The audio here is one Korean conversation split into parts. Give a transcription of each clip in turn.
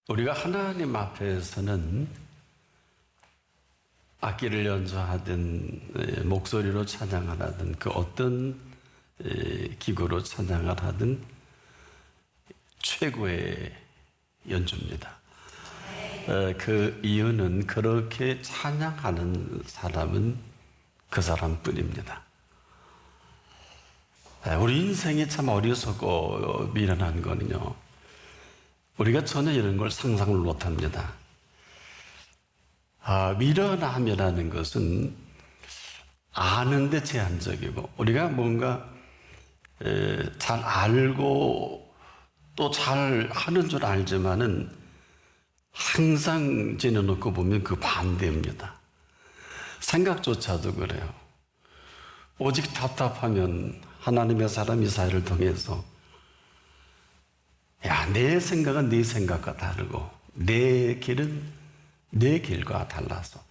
우리가 하나님 앞에서는 악기를 연주하든 목소리로 찬양을 하든 그 어떤 기구로 찬양을 하든 최고의 연주입니다. 그 이유는 그렇게 찬양하는 사람은 그 사람뿐입니다. 우리 인생이 참 어리석고 미련한 거는요, 우리가 전혀 이런 걸 상상을 못합니다. 미련함이라는 것은 아는데 제한적이고, 우리가 뭔가 잘 알고 또 잘 하는 줄 알지만은 항상 지내놓고 보면 그 반대입니다. 생각조차도 그래요. 오직 답답하면 하나님의 사람 이사야를 통해서 내 생각은 네 생각과 다르고 내 길은 내 길과 달라서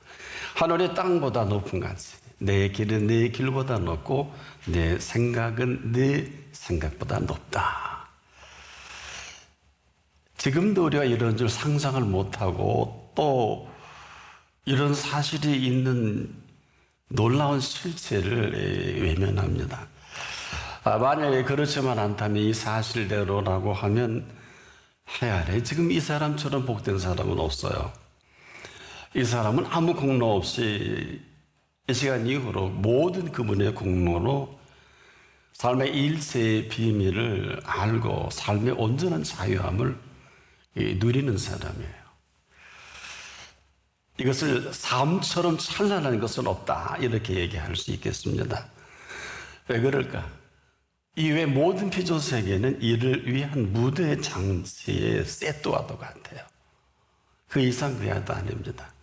하늘의 땅보다 높은 같이 내 길은 내 길보다 높고 내 생각은 내 생각보다 높다. 지금도 우리가 이런 줄 상상을 못하고 또 이런 사실이 있는 놀라운 실체를 외면합니다. 만약에 그렇지만 않다면 이 사실대로라고 하면 해야 돼. 지금 이 사람처럼 복된 사람은 없어요. 이 사람은 아무 공로 없이 이 시간 이후로 모든 그분의 공로로 삶의 일체의 비밀을 알고 삶의 온전한 자유함을 누리는 사람이에요. 이것을 삶처럼 찬란한 것은 없다, 이렇게 얘기할 수 있겠습니다. 왜 그럴까? 이외 모든 피조세계는 이를 위한 무대 장치의 세트와도 같아요. 그 이상 그 이하도 아닙니다.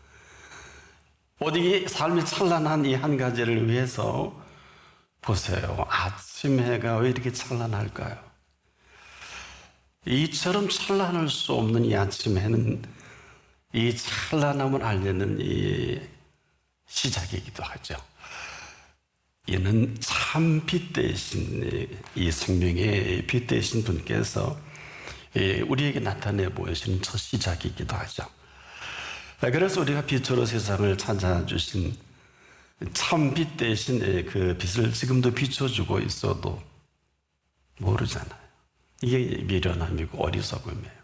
오직 삶이 찬란한 이 한 가지를 위해서 보세요. 아침 해가 왜 이렇게 찬란할까요? 이처럼 찬란할 수 없는 이 아침 해는 이 찬란함을 알리는 이 시작이기도 하죠. 이는 참 빛 대신 이 생명의 빛 대신 분께서 우리에게 나타내 보이시는 첫 시작이기도 하죠. 그래서 우리가 빛으로 세상을 찾아주신 참 빛 대신 그 빛을 지금도 비춰주고 있어도 모르잖아요. 이게 미련함이고 어리석음이에요.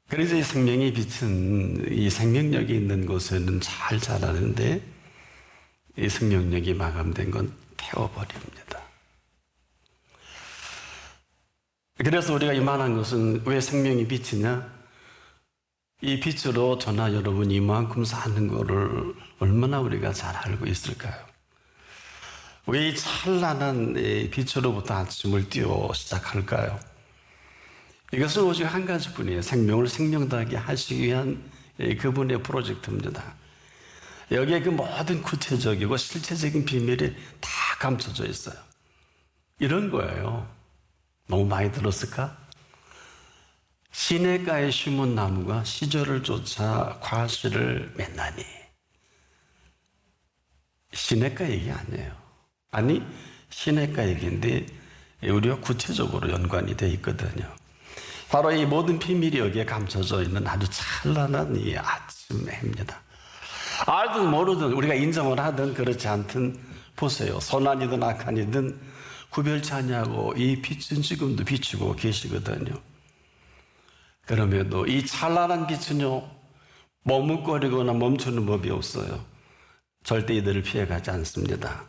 그래서 이 생명의 빛은 이 생명력이 있는 곳에는 잘 자라는데 이 생명력이 마감된 건 태워버립니다. 그래서 우리가 이만한 것은 왜 생명이 빛이냐? 이 빛으로 저나 여러분 이만큼 사는 거를 얼마나 우리가 잘 알고 있을까요? 왜 이 찬란한 빛으로부터 아침을 띄워 시작할까요? 이것은 오직 한 가지뿐이에요. 생명을 생명다하게 하시기 위한 그분의 프로젝트입니다. 여기에 그 모든 구체적이고 실체적인 비밀이 다 감춰져 있어요. 이런 거예요. 너무 많이 들었을까? 시냇가에 심은 나무가 시절을 쫓아 과실을 맺나니. 시냇가 얘기 아니에요. 아니, 시냇가 얘기인데 우리가 구체적으로 연관이 되어 있거든요. 바로 이 모든 비밀이 여기에 감춰져 있는 아주 찬란한 이 아침 해입니다. 알든 모르든 우리가 인정을 하든 그렇지 않든 보세요. 선한이든 악한이든 구별치 않냐고 이 빛은 지금도 비추고 계시거든요. 그럼에도 이 찬란한 빛은요, 머뭇거리거나 멈추는 법이 없어요. 절대 이들을 피해가지 않습니다.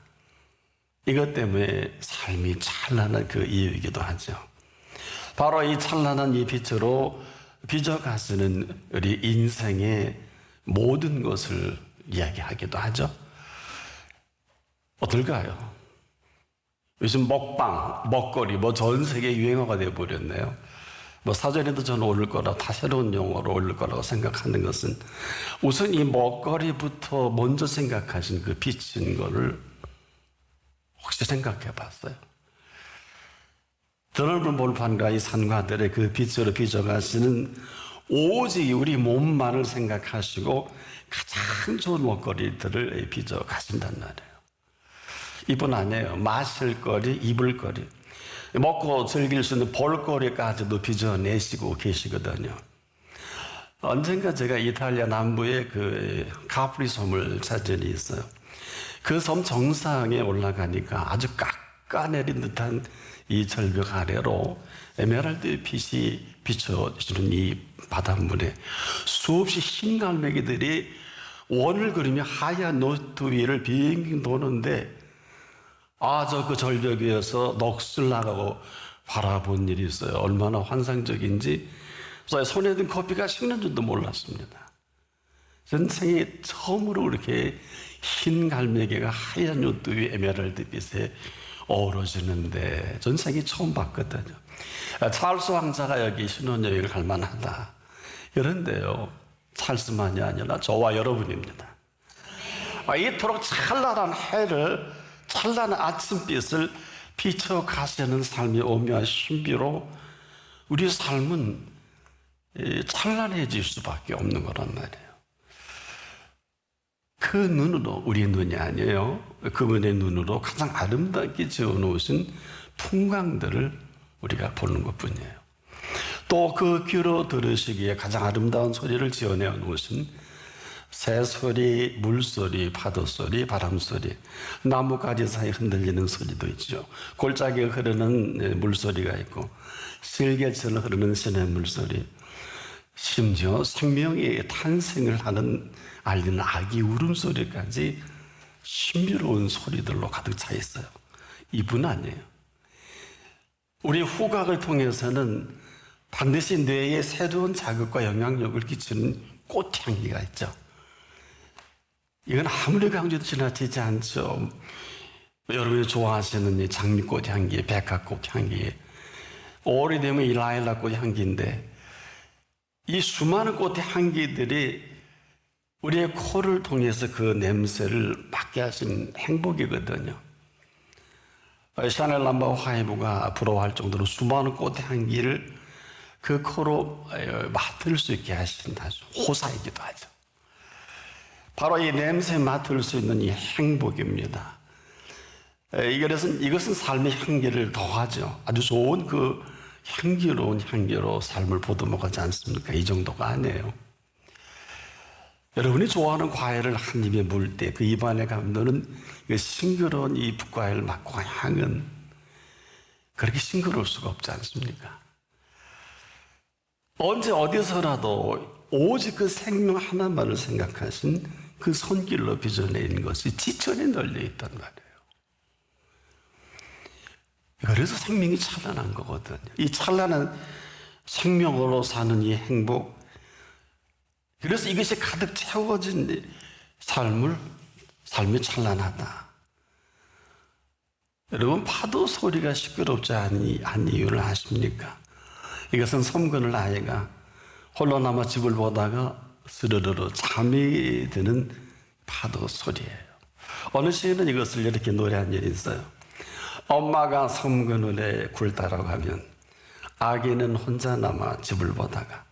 이것 때문에 삶이 찬란한 그 이유이기도 하죠. 바로 이 찬란한 이 빛으로 빚어가시는 우리 인생의 모든 것을 이야기하기도 하죠. 어떨까요? 요즘 먹방, 먹거리, 전 세계 유행어가 되어버렸네요. 사전에도 저는 오를 거라, 다 새로운 용어로 오를 거라고 생각하는 것은 우선 이 먹거리부터 먼저 생각하신 그 빛인 거를 혹시 생각해 봤어요? 드넓은 벌판과 이 산과들의 그 빛으로 빚어가시는 오직 우리 몸만을 생각하시고 가장 좋은 먹거리들을 빚어가신단 말이에요. 이뿐 아니에요. 마실 거리, 입을 거리. 먹고 즐길 수 있는 볼거리까지도 빚어내시고 계시거든요. 언젠가 제가 이탈리아 남부에 그 카프리 섬을 찾은 일이 있어요. 그 섬 정상에 올라가니까 아주 깎아내린 듯한 이 절벽 아래로 에메랄드 빛이 비춰지는 이 바닷물에 수없이 흰 갈매기들이 원을 그리며 하얀 노트 위를 빙빙 도는데 저 그 절벽 위에서 넋을 나가고 바라본 일이 있어요. 얼마나 환상적인지 손에 든 커피가 식는 줄도 몰랐습니다. 전생에 처음으로 그렇게 흰 갈매기가 하얀 노트 위 에메랄드 빛에 어우러지는데 전생에 처음 봤거든요. 찰스 왕자가 여기 신혼여행을 갈 만하다. 그런데요, 찰스만이 아니라 저와 여러분입니다. 이토록 찬란한 해를, 찬란한 아침빛을 비춰가시는 삶의 오묘한 신비로 우리 삶은 찬란해질 수밖에 없는 거란 말이에요. 그 눈으로, 우리 눈이 아니에요. 그분의 눈으로 가장 아름답게 지어놓으신 풍광들을 우리가 보는 것 뿐이에요. 또 그 귀로 들으시기에 가장 아름다운 소리를 지어내어 놓으신 새소리, 물소리, 파도소리, 바람소리, 나뭇가지 사이 흔들리는 소리도 있죠. 골짜기에 흐르는 물소리가 있고 실개처럼 흐르는 시냇물 소리, 심지어 생명의 탄생을 하는 알리는 아기 울음소리까지 신비로운 소리들로 가득 차 있어요. 이뿐 아니에요. 우리 후각을 통해서는 반드시 뇌에 새로운 자극과 영향력을 끼치는 꽃향기가 있죠. 이건 아무리 강조해도 지나치지 않죠. 여러분이 좋아하시는 이 장미꽃 향기, 백화꽃 향기, 오래되면 이 라일락꽃 향기인데 이 수많은 꽃의 향기들이 우리의 코를 통해서 그 냄새를 맡게 하신 행복이거든요. 샤넬 넘버 5가 부러워할 정도로 수많은 꽃의 향기를 그 코로 맡을 수 있게 하신다. 호사이기도 하죠. 바로 이 냄새 맡을 수 있는 이 행복입니다. 이것은 삶의 향기를 더하죠. 아주 좋은 그 향기로운 향기로 삶을 보듬어가지 않습니까? 이 정도가 아니에요. 여러분이 좋아하는 과일을 한 입에 물 때 그 입안에 감도는 그 싱그러운 이 붓과일 맛과 향은 그렇게 싱그러울 수가 없지 않습니까? 언제 어디서라도 오직 그 생명 하나만을 생각하신 그 손길로 빚어낸 것이 지천에 널려 있단 말이에요. 그래서 생명이 찬란한 거거든요. 이 찬란한 생명으로 사는 이 행복, 그래서 이것이 가득 채워진 삶이 찬란하다. 여러분, 파도 소리가 시끄럽지 않은 이유를 아십니까? 이것은 섬그늘 아이가 홀로 남아 집을 보다가 스르르르 잠이 드는 파도 소리예요. 어느 시인은 이것을 이렇게 노래한 일이 있어요. 엄마가 섬그늘에 굴 따라 가면 아기는 혼자 남아 집을 보다가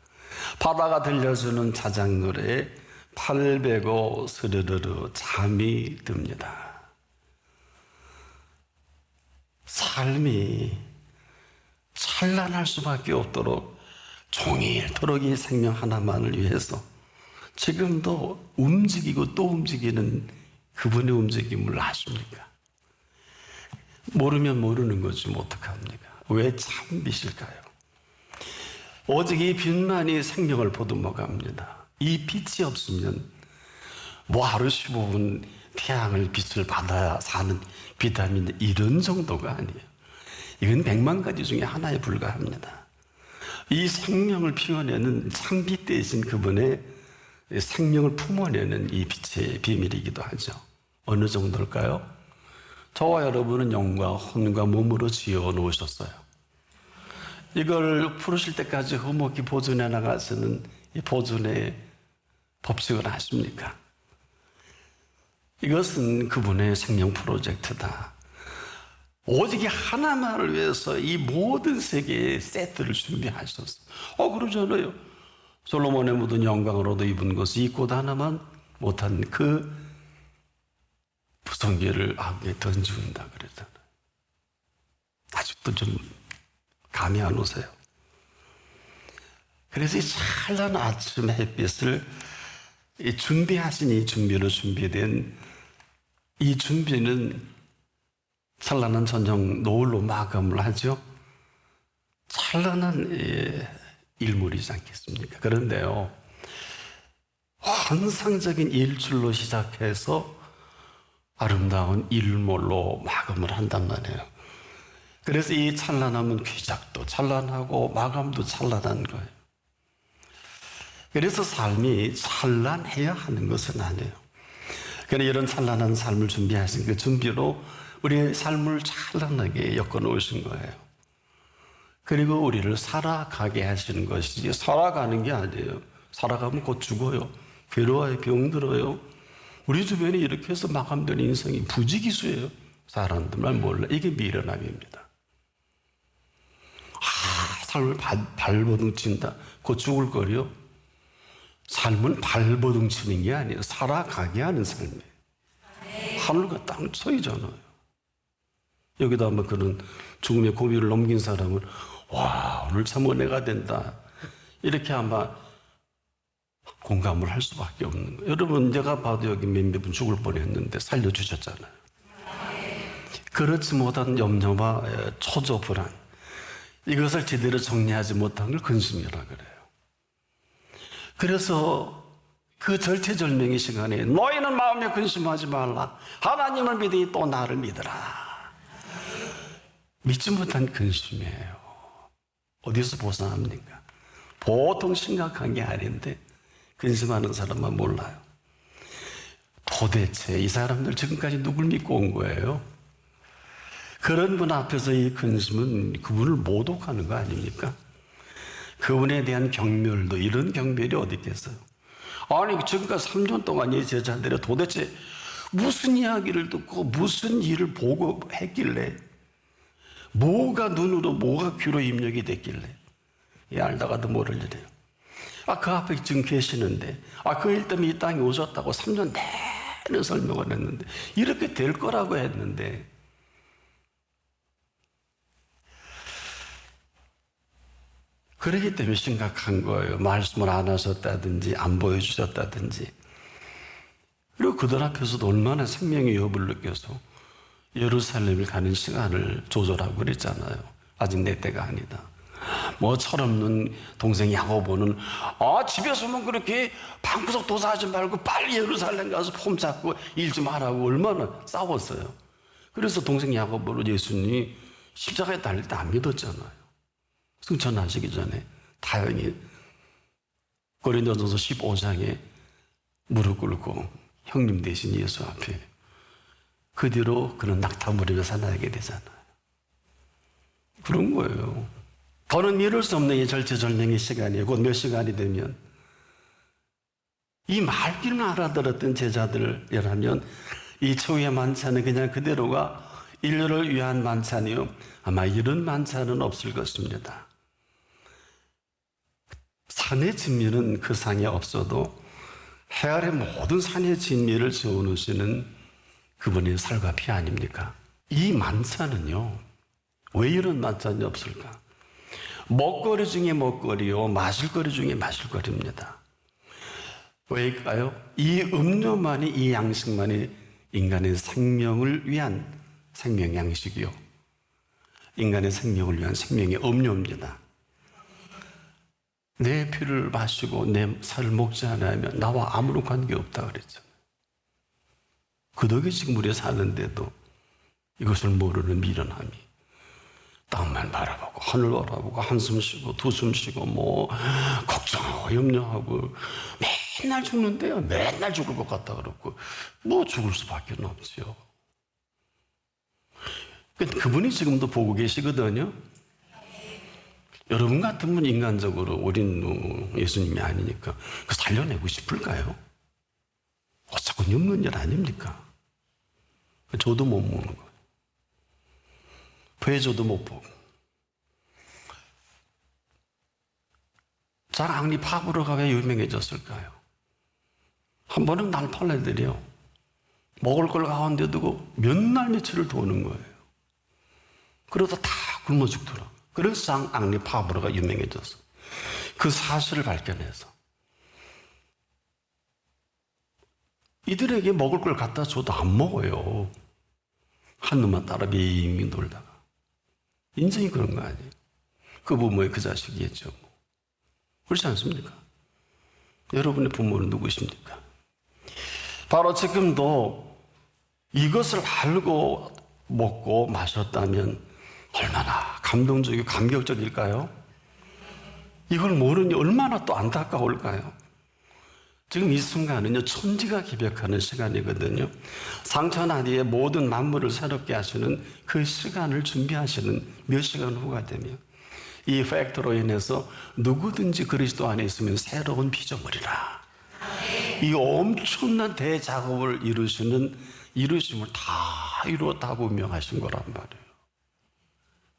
바다가 들려주는 자작 노래에 팔 베고 스르르르 잠이 듭니다. 삶이 찬란할 수밖에 없도록 종일토록 이 생명 하나만을 위해서 지금도 움직이고 또 움직이는 그분의 움직임을 아십니까? 모르면 모르는 거지 어떡합니까? 왜 참빛일까요? 오직 이 빛만이 생명을 보듬어 갑니다. 이 빛이 없으면 뭐 하루 15분 태양을 빛을 받아야 사는 비타민 이런 정도가 아니에요. 이건 100만 가지 중에 하나에 불과합니다. 이 생명을 피워내는 참빛 대신 그분의 생명을 품어내는 이 빛의 비밀이기도 하죠. 어느 정도일까요? 저와 여러분은 영과 혼과 몸으로 지어 놓으셨어요. 이걸 풀으실 때까지 흠없이 보존해 나가시는 이 보존의 법칙을 아십니까? 이것은 그분의 생명 프로젝트다. 오직 이 하나만을 위해서 이 모든 세계의 세트를 준비하셨어. 그러잖아요. 솔로몬의 묻은 영광으로도 입은 것이 이 꽃 하나만 못한 그 부성기를 악에 던진다 그랬잖아요. 아직도 좀 감이 안 오세요. 그래서 이 찬란한 아침 햇빛을 준비하신 이 준비로 준비된 이 준비는 찬란한 저녁 노을로 마감을 하죠. 찬란한 일몰이지 않겠습니까? 그런데요, 환상적인 일출로 시작해서 아름다운 일몰로 마감을 한단 말이에요. 그래서 이 찬란함은 귀작도 찬란하고 마감도 찬란한 거예요. 그래서 삶이 찬란해야 하는 것은 아니에요. 그러나 이런 찬란한 삶을 준비하신 그 준비로 우리의 삶을 찬란하게 엮어놓으신 거예요. 그리고 우리를 살아가게 하시는 것이지 살아가는 게 아니에요. 살아가면 곧 죽어요. 괴로워요. 병들어요. 우리 주변에 이렇게 해서 마감된 인생이 부지기수예요. 사람들만 몰라. 이게 미련함입니다. 삶을 발버둥 친다. 곧 죽을 거려. 삶은 발버둥 치는 게 아니에요. 살아가게 하는 삶이에요. 하늘과 땅 차이잖아요. 여기다 한번 그런 죽음의 고비를 넘긴 사람은 와, 오늘 참 은혜가 된다. 이렇게 아마 공감을 할 수밖에 없는 거예요. 여러분, 내가 봐도 여기 몇몇 분 죽을 뻔했는데 살려주셨잖아요. 그렇지 못한 염려와 초조 불안, 이것을 제대로 정리하지 못한 걸 근심이라 그래요. 그래서 그 절체절명의 시간에 너희는 마음에 근심하지 말라. 하나님을 믿으니 또 나를 믿으라. 믿지 못한 근심이에요. 어디서 벗어납니까? 보통 심각한 게 아닌데 근심하는 사람만 몰라요. 도대체 이 사람들 지금까지 누굴 믿고 온 거예요? 그런 분 앞에서 이 근심은 그분을 모독하는 거 아닙니까? 그분에 대한 경멸도 이런 경멸이 어디 있겠어요? 아니 지금까지 3년 동안 이 제자들이 도대체 무슨 이야기를 듣고 무슨 일을 보고 했길래, 뭐가 눈으로 뭐가 귀로 입력이 됐길래 알다가도 모를 일이에요. 그 앞에 지금 계시는데 그 일 때문에 이 땅에 오셨다고 3년 내내 설명을 했는데 이렇게 될 거라고 했는데 그렇기 때문에 심각한 거예요. 말씀을 안 하셨다든지 안 보여주셨다든지. 그리고 그들 앞에서도 얼마나 생명의 여부를 느껴서 예루살렘을 가는 시간을 조절하고 그랬잖아요. 아직 내 때가 아니다. 뭐 철없는 동생 야고보는 집에서만 그렇게 방구석 도사하지 말고 빨리 예루살렘 가서 폼 잡고 일 좀 하라고 얼마나 싸웠어요. 그래서 동생 야고보를 예수님이 십자가에 달릴 때 안 믿었잖아요. 승천하시기 전에 다행히 고린도전서 15장에 무릎 꿇고 형님 대신 예수 앞에, 그 뒤로 그는 낙타무리며 살아나게 되잖아요. 그런 거예요. 더는 이룰 수 없는 이 절체절명의 시간이에요. 곧 몇 시간이 되면 이 말귀는 알아들었던 제자들이라면 이 초유의 만찬은 그냥 그대로가 인류를 위한 만찬이요, 아마 이런 만찬은 없을 것입니다. 산의 진미는 그 상에 없어도 해 아래 모든 산의 진미를 저어놓으시는 그분의 살과 피 아닙니까? 이 만찬은요, 왜 이런 만찬이 없을까? 먹거리 중에 먹거리요, 마실거리 중에 마실거리입니다. 왜일까요? 이 음료만이, 이 양식만이 인간의 생명을 위한 생명 양식이요, 인간의 생명을 위한 생명의 음료입니다. 내 피를 마시고 내 살을 먹지 않으면 나와 아무런 관계없다 그랬잖아요. 그 덕에 지금 우리가 사는데도 이것을 모르는 미련함이 땅만 바라보고 하늘 바라보고 한숨 쉬고 두 숨 쉬고 뭐 걱정하고 염려하고 맨날 죽는데요. 맨날 죽을 것 같다 그러고 뭐 죽을 수밖에 없지요. 그분이 지금도 보고 계시거든요. 여러분 같으면 인간적으로 우린 예수님이 아니니까 살려내고 싶을까요? 어차피 없는 일 아닙니까? 저도 못 먹는 거예요. 배저도 못 보고. 장항리 파브르가 왜 유명해졌을까요? 한 번은 날팔레들이요, 먹을 걸 가운데 두고 몇 날 며칠을 도는 거예요. 그러다 다 굶어 죽더라. 그래서 장 앙리 파브르가 유명해졌어. 그 사실을 발견해서 이들에게 먹을 걸 갖다 줘도 안 먹어요. 한 놈만 따라 빙빙 돌다가. 인생이 그런 거 아니에요. 그 부모의 그 자식이겠죠. 그렇지 않습니까? 여러분의 부모는 누구십니까? 바로 지금도 이것을 알고 먹고 마셨다면 얼마나 감동적이고 감격적일까요? 이걸 모르니 얼마나 또 안타까울까요? 지금 이 순간은요, 천지가 기백하는 시간이거든요. 상천하디에 모든 만물을 새롭게 하시는 그 시간을 준비하시는 몇 시간 후가 되면 이 팩트로 인해서 누구든지 그리스도 안에 있으면 새로운 피조물이라. 이 엄청난 대작업을 이루심을 다 이루었다 분명하신 거란 말이에요.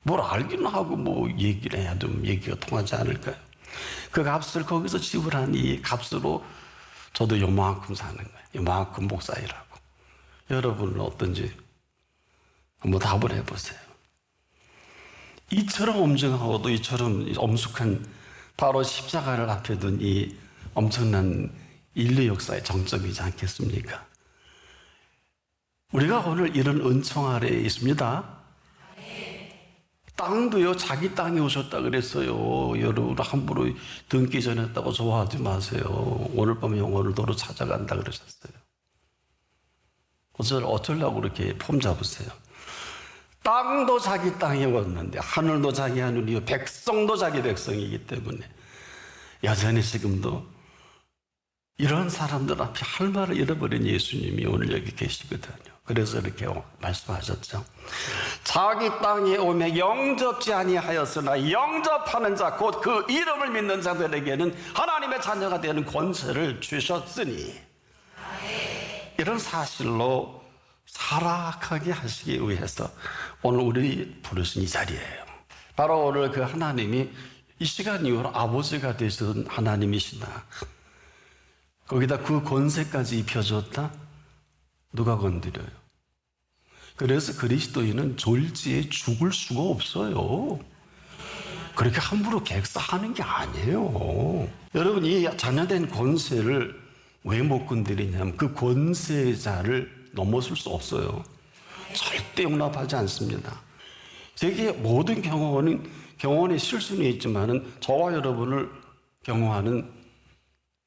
뭘 알기는 하고 뭐 얘기를 해야 좀 얘기가 통하지 않을까요? 그 값을 거기서 지불한 이 값으로 저도 요만큼 사는 거예요. 요만큼 목사이라고. 여러분은 어떤지 한번 답을 해보세요. 이처럼 엄정하고도 이처럼 엄숙한 바로 십자가를 앞에 둔 이 엄청난 인류 역사의 정점이지 않겠습니까? 우리가 오늘 이런 은총 아래에 있습니다. 땅도요, 자기 땅에 오셨다 그랬어요. 여러분 함부로 등기 전했다고 좋아하지 마세요. 오늘 밤 영혼을 도로 찾아간다 그러셨어요. 어쩌려고 그렇게 폼 잡으세요? 땅도 자기 땅에 왔는데 하늘도 자기 하늘이요, 백성도 자기 백성이기 때문에 여전히 지금도 이런 사람들 앞에 할 말을 잃어버린 예수님이 오늘 여기 계시거든요. 그래서 이렇게 말씀하셨죠. 자기 땅에 오매 영접지 아니하였으나 영접하는 자 곧 그 이름을 믿는 자들에게는 하나님의 자녀가 되는 권세를 주셨으니, 이런 사실로 살아가게 하시기 위해서 오늘 우리 부르신 이 자리예요. 바로 오늘 그 하나님이 이 시간 이후로 아버지가 되신 하나님이시다. 거기다 그 권세까지 입혀줬다? 누가 건드려요? 그래서 그리스도인은 졸지에 죽을 수가 없어요. 그렇게 함부로 객사하는 게 아니에요. 여러분, 이 자녀된 권세를 왜 못 건드리냐면 그 권세자를 넘어설 수 없어요. 절대 용납하지 않습니다. 제게 모든 경험의 실수는 있지만은 저와 여러분을 경험하는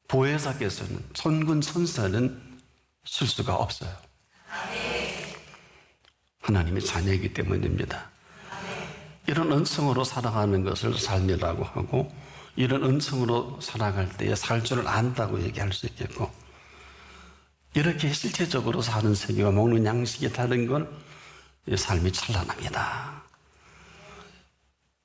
보혜사께서는, 천군 천사는 실수가 없어요. 하나님의 자녀이기 때문입니다. 이런 은총으로 살아가는 것을 삶이라고 하고, 이런 은총으로 살아갈 때에 살 줄을 안다고 얘기할 수 있겠고, 이렇게 실체적으로 사는 세계와 먹는 양식이 다른 건 삶이 찬란합니다.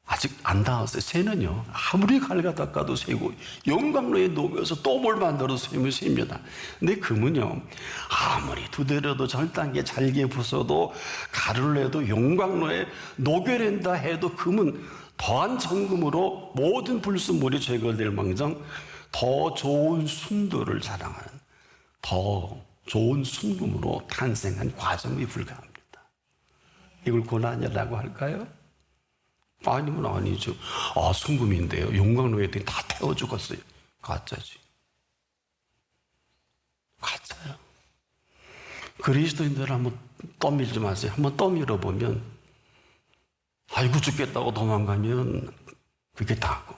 아직 안 닿았어요. 새는요, 아무리 갈가 닦아도 새고 영광로에 녹여서 또 뭘 만들어서 새면 새입니다. 근데 금은요, 아무리 두드려도 절단기에 잘게 부숴도 가루를 내도 영광로에 녹여낸다 해도 금은 더한 정금으로 모든 불순물이 제거될 망정 더 좋은 순도를 자랑하는, 더 좋은 순금으로 탄생한 과정이 불가합니다. 이걸 고난이라고 할까요? 아니면 아니죠. 아, 순금인데요, 용광로에 다 태워 죽었어요. 가짜지. 가짜요. 그리스도인들 한번 떠밀지 마세요. 한번 떠밀어 보면, 아이고 죽겠다고 도망가면 그게 다고,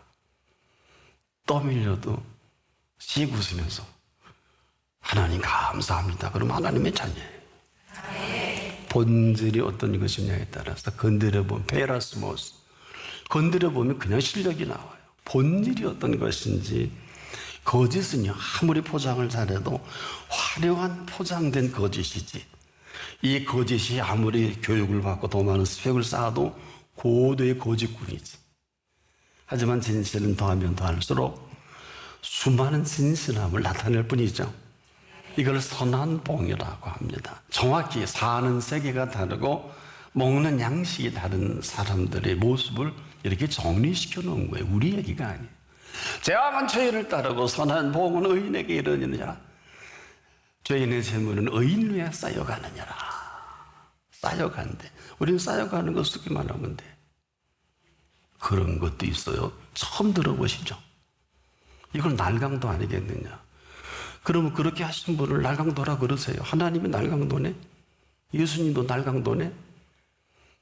떠밀려도 씩 웃으면서 하나님 감사합니다, 그럼 하나님의 자녀예요. 본질이 어떤 것이냐에 따라서 건드려보면 페라스모스, 건드려보면 그냥 실력이 나와요. 본질이 어떤 것인지. 거짓은요, 아무리 포장을 잘해도 화려한 포장된 거짓이지, 이 거짓이 아무리 교육을 받고 더 많은 스펙을 쌓아도 고도의 거짓꾼이지. 하지만 진실은 더하면 더할수록 수많은 진실함을 나타낼 뿐이죠. 이걸 선한 봉이라고 합니다. 정확히 사는 세계가 다르고 먹는 양식이 다른 사람들의 모습을 이렇게 정리시켜 놓은 거예요. 우리 얘기가 아니에요. 죄악은 죄인을 따르고 선한 봉은 의인에게 이르느니라. 죄인의 재물은 의인 위에 쌓여가느니라. 쌓여간대. 우리는 쌓여가는 거 쓰기만 하면 돼. 그런 것도 있어요. 처음 들어보시죠? 이걸 날강도 아니겠느냐? 그러면 그렇게 하신 분을 날강도라 그러세요. 하나님이 날강도네? 예수님도 날강도네?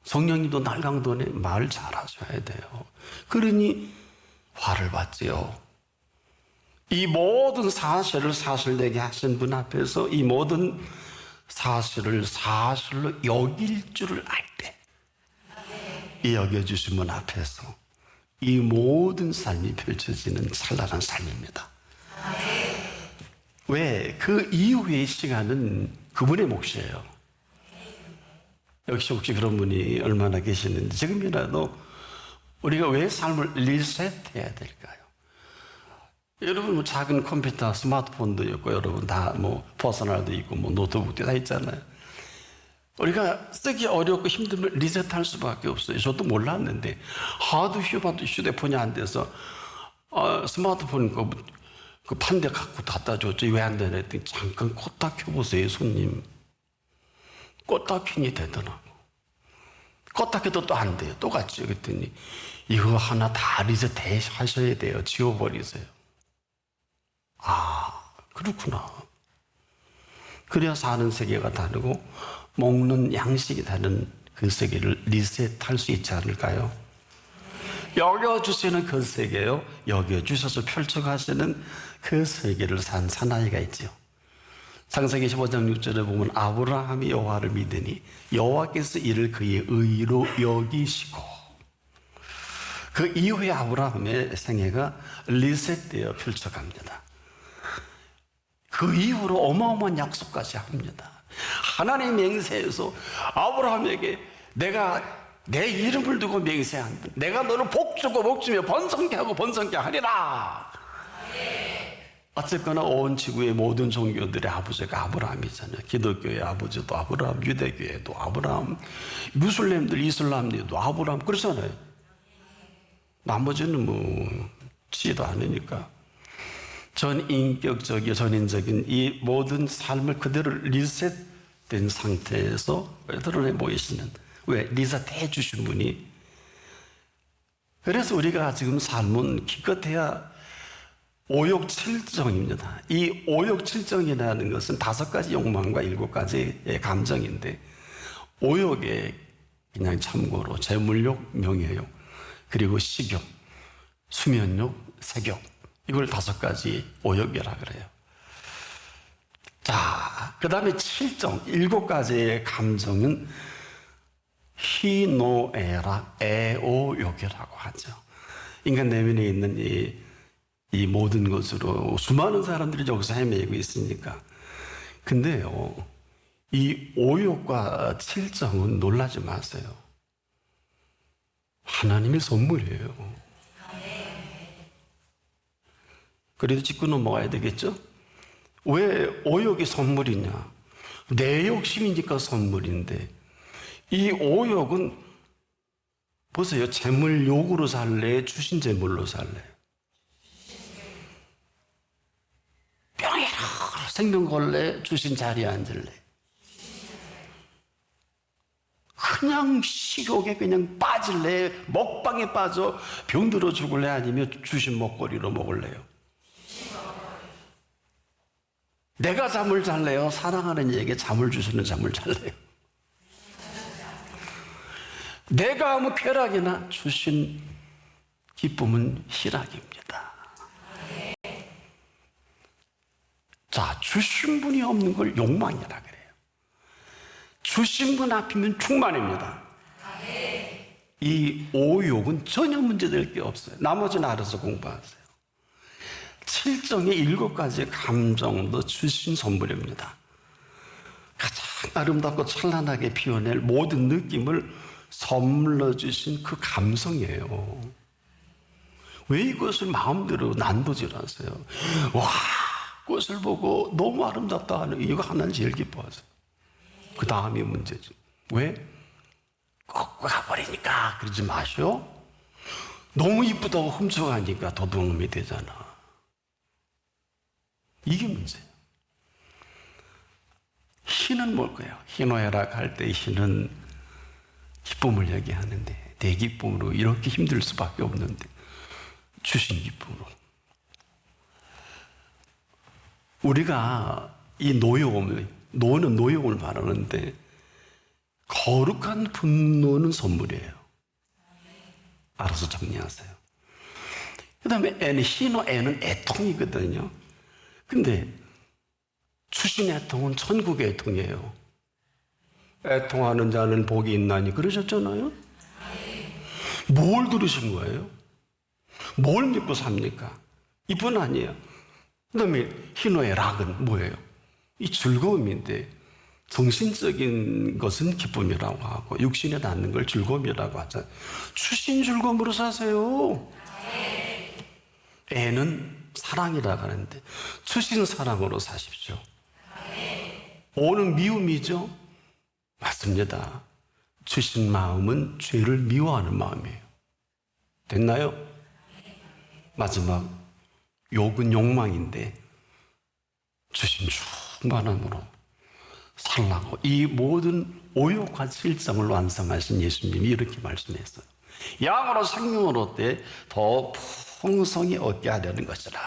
성령님도 날강도네? 말 잘하셔야 돼요. 그러니 화를 받지요. 이 모든 사실을 사실되게 하신 분 앞에서 이 모든 사실을 사실로 여길 줄을 알 때, 이 여겨주신 분 앞에서 이 모든 삶이 펼쳐지는 찬란한 삶입니다. 왜? 그 이후의 시간은 그분의 몫이에요. 역시 혹시 그런 분이 얼마나 계시는지 지금이라도 우리가 왜 삶을 리셋해야 될까요? 여러분 뭐 작은 컴퓨터, 스마트폰도 있고 여러분 다 뭐 퍼스널도 있고 뭐 노트북도 다 있잖아요. 우리가 쓰기 어렵고 힘들면 리셋할 수밖에 없어요. 저도 몰랐는데 하도 휴대폰이 안 돼서 스마트폰 그 판대 갖고 갖다 줬죠. 왜 안 되나 했더니 잠깐 껐다 켜보세요, 손님. 껐다 켜니 되더라고. 껐다 켜도 또 안 돼요. 또 같이 그랬더니 이거 하나 다 리셋 하셔야 돼요. 지워버리세요. 아, 그렇구나. 그래야 사는 세계가 다르고 먹는 양식이 다른 그 세계를 리셋할 수 있지 않을까요? 여겨주시는 그 세계요. 여겨주셔서 펼쳐가시는 그 세계를 산 사나이가 있죠. 창세기 15장 6절에 보면 아브라함이 여호와를 믿으니 여호와께서 이를 그의 의로 여기시고, 그 이후에 아브라함의 생애가 리셋되어 펼쳐갑니다. 그 이후로 어마어마한 약속까지 합니다. 하나님 맹세에서 아브라함에게 내가 내 이름을 두고 맹세한다. 내가 너를 복주고 복주며 번성케 하고 번성케 하리라. 어쨌거나 온 지구의 모든 종교들의 아버지가 아브라함이잖아요. 기독교의 아버지도 아브라함, 유대교회도 아브라함, 무슬림들, 이슬람들도 아브라함, 그렇잖아요. 나머지는 뭐 치지도 않으니까. 전인격적이고 전인적인 이 모든 삶을 그대로 리셋된 상태에서 드러내 보이시는, 왜? 리셋해 주신 분이. 그래서 우리가 지금 삶은 기껏해야 오욕칠정입니다. 이 오욕칠정이라는 것은 5가지 욕망과 7가지의 감정인데, 오욕에 그냥 참고로 재물욕, 명예욕, 그리고 식욕, 수면욕, 색욕, 이걸 5가지 오욕이라 그래요. 자, 그 다음에 7정, 7가지의 감정은 희노애락, 애오욕이라고 하죠. 인간 내면에 있는 이 모든 것으로 수많은 사람들이 여기서 헤매고 있으니까. 근데요, 이 오욕과 7정은 놀라지 마세요. 하나님의 선물이에요. 그래도 짚고 넘어가야 되겠죠? 왜 오욕이 선물이냐? 내 욕심이니까 선물인데, 이 오욕은 보세요. 재물욕으로 살래? 주신 재물로 살래? 병이라 생명 걸래? 주신 자리에 앉을래? 그냥 식욕에 그냥 빠질래? 먹방에 빠져 병들어 죽을래? 아니면 주신 먹거리로 먹을래요? 내가 잠을 잘래요? 사랑하는 이에게 잠을 주시는 잠을 잘래요? 내가 아무 쾌락이나 주신 기쁨은 희락입니다. 자, 주신 분이 없는 걸 욕망이라 그래요. 주신 분 앞이면 충만입니다. 이 오욕은 전혀 문제될 게 없어요. 나머지는 알아서 공부하세요. 7정의 7가지의 감정도 주신 선물입니다. 가장 아름답고 찬란하게 피어낼 모든 느낌을 선물로 주신 그 감성이에요. 왜 이것을 마음대로 난도질하세요? 와, 꽃을 보고 너무 아름답다 하는 이거 하나는 제일 기뻐하세요. 그 다음이 문제죠. 왜? 꼭 가버리니까 그러지 마시오. 너무 이쁘다고 훔쳐가니까 도둑놈이 되잖아. 이게 문제예요. 희는 뭘까요? 희노애락 할 때 희는 기쁨을 얘기하는데 대기쁨으로 이렇게 힘들 수밖에 없는데 주신 기쁨으로. 우리가 이 노여움을, 노는 노여움을 말하는데 거룩한 분노는 선물이에요. 알아서 정리하세요. 그 다음에 애는 희노, 애는 애통이거든요. 근데 주신 애통은 천국의 애통이에요. 애통하는 자는 복이 있나니 그러셨잖아요. 뭘 들으신 거예요? 뭘 믿고 삽니까? 이뿐 아니에요. 그 다음에 희노의 락은 뭐예요? 이 즐거움인데 정신적인 것은 기쁨이라고 하고 육신에 닿는 걸 즐거움이라고 하잖아요. 주신 즐거움으로 사세요. 애는 사랑이라고 하는데 주신 사랑으로 사십시오. 오는 미움이죠? 맞습니다. 주신 마음은 죄를 미워하는 마음이에요. 됐나요? 마지막 욕은 욕망인데 주신 충만함으로 살라고 이 모든 오욕과 실정을 완성하신 예수님이 이렇게 말씀했어요. 양으로 생명을 얻되 더 풍성히 얻게 하려는 것이라.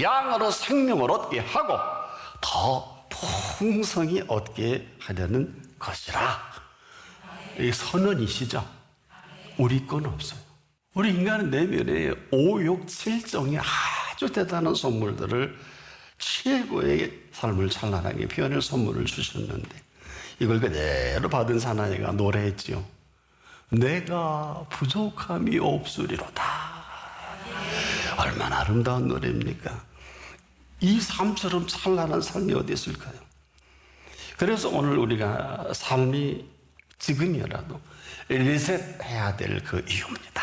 양으로 생명을 얻게 하고 더 풍성히 얻게 하려는 것이라. 이 선언이시죠? 우리 건 없어요. 우리 인간은 내면에 오욕, 칠정이 아주 대단한 선물들을 최고의 삶을 찬란하게 표현할 선물을 주셨는데 이걸 그대로 받은 사나이가 노래했지요. 내가 부족함이 없으리로다. 얼마나 아름다운 노래입니까? 이 삶처럼 찬란한 삶이 어디 있을까요? 그래서 오늘 우리가 삶이 지금이라도 리셋해야 될 그 이유입니다.